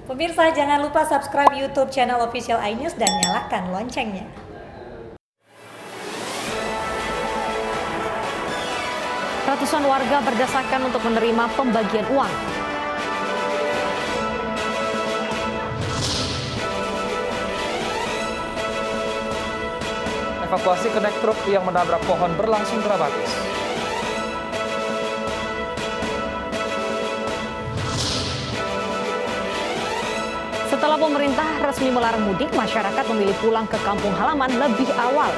Pemirsa, jangan lupa subscribe YouTube channel Official iNews dan nyalakan loncengnya. Ratusan warga berdesakan untuk menerima pembagian uang. Evakuasi kernet truk yang menabrak pohon berlangsung dramatis. Setelah pemerintah resmi melarang mudik, masyarakat memilih pulang ke kampung halaman lebih awal.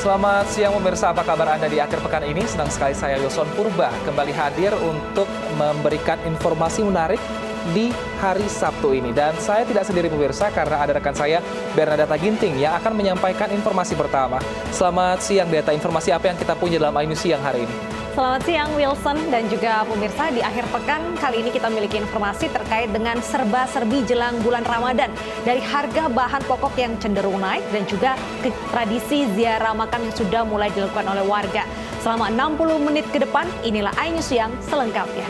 Selamat siang pemirsa, apa kabar Anda di akhir pekan ini? Senang sekali saya Yoson Purba kembali hadir untuk memberikan informasi menarik di hari Sabtu ini. Dan saya tidak sendiri pemirsa karena ada rekan saya Bernadetta Ginting yang akan menyampaikan informasi pertama. Selamat siang Deta, informasi apa yang kita punya dalam iNews siang hari ini? Selamat siang Wilson dan juga pemirsa, di akhir pekan kali ini kita memiliki informasi terkait dengan serba-serbi jelang bulan Ramadan. Dari harga bahan pokok yang cenderung naik dan juga tradisi ziarah makan yang sudah mulai dilakukan oleh warga. Selama 60 menit ke depan, inilah iNews Siang selengkapnya.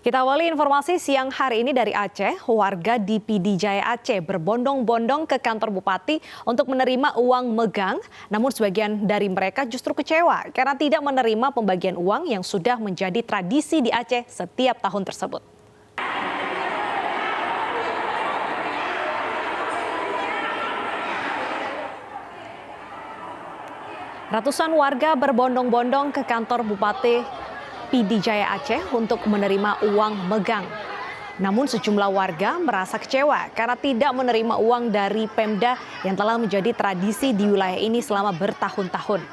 Kita awali informasi siang hari ini dari Aceh. Warga di Pidijaya Aceh berbondong-bondong ke kantor bupati untuk menerima uang megang. Namun sebagian dari mereka justru kecewa karena tidak menerima pembagian uang yang sudah menjadi tradisi di Aceh setiap tahun tersebut. Ratusan warga berbondong-bondong ke kantor bupati Pidijaya Aceh untuk menerima uang megang. Namun sejumlah warga merasa kecewa karena tidak menerima uang dari Pemda yang telah menjadi tradisi di wilayah ini selama bertahun-tahun.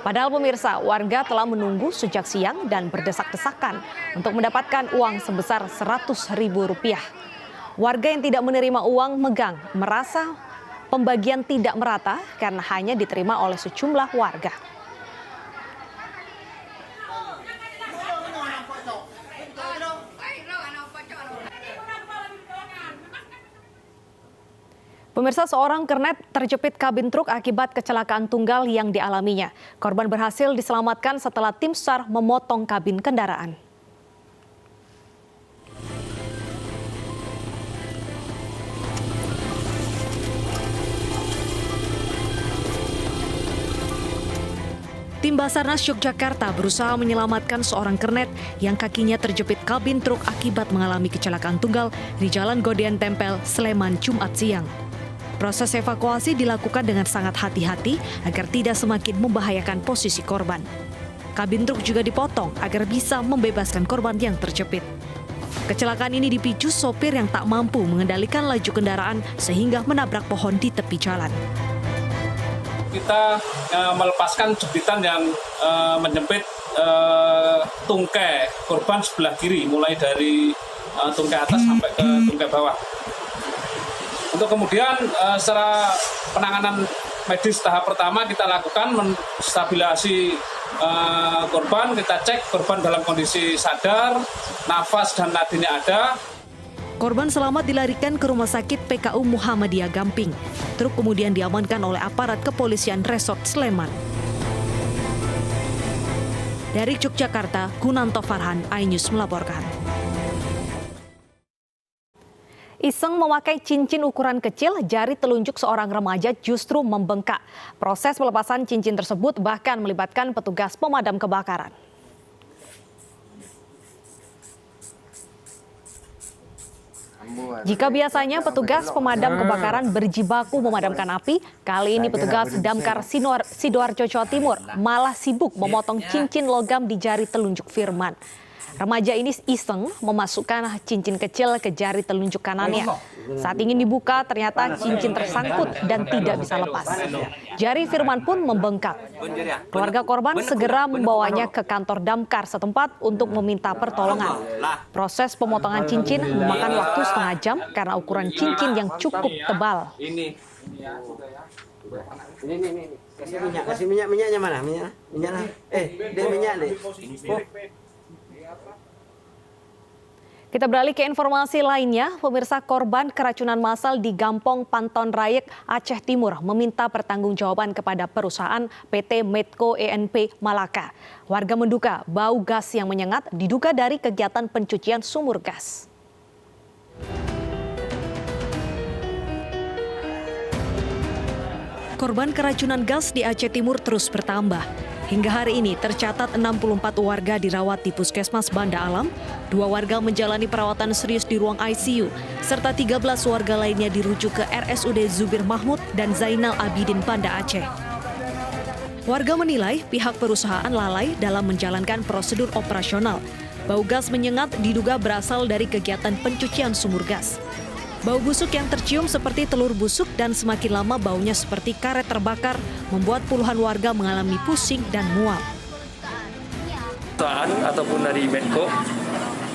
Padahal pemirsa, warga telah menunggu sejak siang dan berdesak-desakan untuk mendapatkan uang sebesar Rp100.000. Warga yang tidak menerima uang megang merasa pembagian tidak merata karena hanya diterima oleh sejumlah warga. Pemirsa, seorang kernet terjepit kabin truk akibat kecelakaan tunggal yang dialaminya. Korban berhasil diselamatkan setelah tim SAR memotong kabin kendaraan. Tim Basarnas Yogyakarta berusaha menyelamatkan seorang kernet yang kakinya terjepit kabin truk akibat mengalami kecelakaan tunggal di Jalan Godean Tempel, Sleman, Jumat siang. Proses evakuasi dilakukan dengan sangat hati-hati agar tidak semakin membahayakan posisi korban. Kabin truk juga dipotong agar bisa membebaskan korban yang terjepit. Kecelakaan ini dipicu sopir yang tak mampu mengendalikan laju kendaraan sehingga menabrak pohon di tepi jalan. Kita melepaskan jepitan yang menjepit tungkai korban sebelah kiri, mulai dari tungkai atas sampai ke tungkai bawah. Untuk kemudian secara penanganan medis tahap pertama kita lakukan menstabilisasi korban, kita cek korban dalam kondisi sadar, nafas dan nadinya ada. Korban selamat dilarikan ke Rumah Sakit PKU Muhammadiyah Gamping. Truk kemudian diamankan oleh aparat kepolisian Resort Sleman. Dari Yogyakarta, Gunanto Farhan, iNews melaporkan. Iseng memakai cincin ukuran kecil, jari telunjuk seorang remaja justru membengkak. Proses pelepasan cincin tersebut bahkan melibatkan petugas pemadam kebakaran. Jika biasanya petugas pemadam kebakaran berjibaku memadamkan api, kali ini petugas Damkar Sidoarjo, Jawa Timur malah sibuk memotong cincin logam di jari telunjuk Firman. Remaja ini iseng memasukkan cincin kecil ke jari telunjuk kanannya. Saat ingin dibuka, ternyata cincin tersangkut dan tidak bisa lepas. Jari Firman pun membengkak. Keluarga korban segera membawanya ke kantor damkar setempat untuk meminta pertolongan. Proses pemotongan cincin memakan waktu setengah jam karena ukuran cincin yang cukup tebal. Ini kasih minyaknya mana? Minyak lah. Dia minyak deh. Kita beralih ke informasi lainnya, pemirsa. Korban keracunan massal di Gampong Panton Rayek, Aceh Timur meminta pertanggungjawaban kepada perusahaan PT Medco ENP Malaka. Warga menduga bau gas yang menyengat diduga dari kegiatan pencucian sumur gas. Korban keracunan gas di Aceh Timur terus bertambah. Hingga hari ini tercatat 64 warga dirawat di Puskesmas Banda Alam, 2 warga menjalani perawatan serius di ruang ICU, serta 13 warga lainnya dirujuk ke RSUD Zubir Mahmud dan Zainal Abidin Banda Aceh. Warga menilai pihak perusahaan lalai dalam menjalankan prosedur operasional. Bau gas menyengat diduga berasal dari kegiatan pencucian sumur gas. Bau busuk yang tercium seperti telur busuk dan semakin lama baunya seperti karet terbakar membuat puluhan warga mengalami pusing dan mual. Ataupun dari Medco,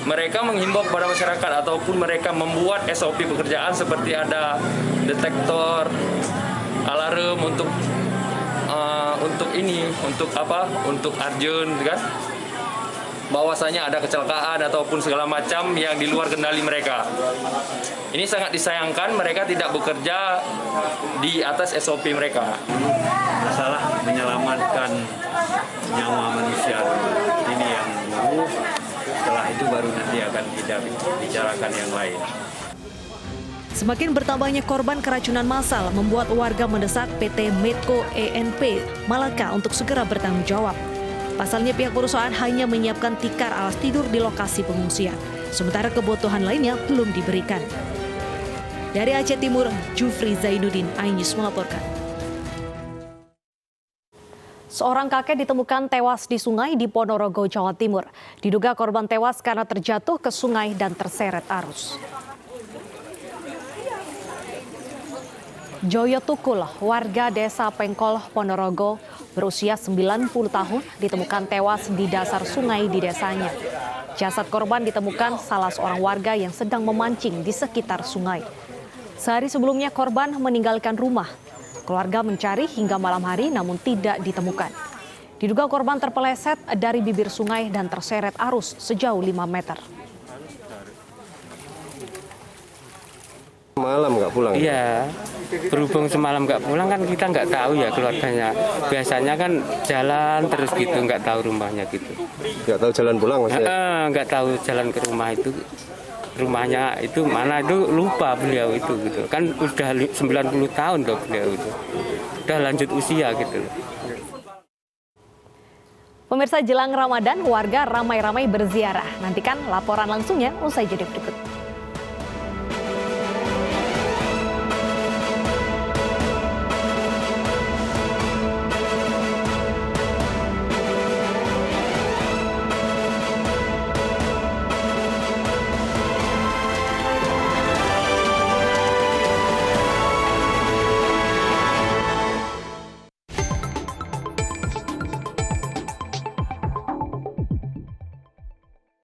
mereka menghimbau kepada masyarakat ataupun mereka membuat SOP pekerjaan seperti ada detektor, alarm untuk urgent, kan? Bahwasanya ada kecelakaan ataupun segala macam yang di luar kendali mereka. Ini sangat disayangkan mereka tidak bekerja di atas SOP mereka. Masalah menyelamatkan nyawa manusia ini yang dulu, setelah itu baru nanti akan kita bicarakan yang lain. Semakin bertambahnya korban keracunan massal membuat warga mendesak PT Medco ENP Malaka untuk segera bertanggung jawab. Pasalnya pihak perusahaan hanya menyiapkan tikar alas tidur di lokasi pengungsian, sementara kebutuhan lainnya belum diberikan. Dari Aceh Timur, Jufri Zainuddin, iNews melaporkan. Seorang kakek ditemukan tewas di sungai di Ponorogo, Jawa Timur. Diduga korban tewas karena terjatuh ke sungai dan terseret arus. Joyo Tukul, warga desa Pengkol, Ponorogo, berusia 90 tahun, ditemukan tewas di dasar sungai di desanya. Jasad korban ditemukan salah seorang warga yang sedang memancing di sekitar sungai. Sehari sebelumnya korban meninggalkan rumah. Keluarga mencari hingga malam hari namun tidak ditemukan. Diduga korban terpeleset dari bibir sungai dan terseret arus sejauh 5 meter. Malam nggak pulang? Iya, berhubung semalam nggak pulang kan kita nggak tahu ya keluarganya. Biasanya kan jalan terus gitu, nggak tahu rumahnya gitu. Nggak tahu jalan pulang maksudnya? Nggak tahu jalan ke rumah itu. Rumahnya itu mana itu lupa beliau itu gitu. Kan udah 90 tahun loh beliau itu. Udah lanjut usia gitu. Pemirsa, jelang Ramadan, warga ramai-ramai berziarah. Nantikan laporan langsungnya usai jeda berikut.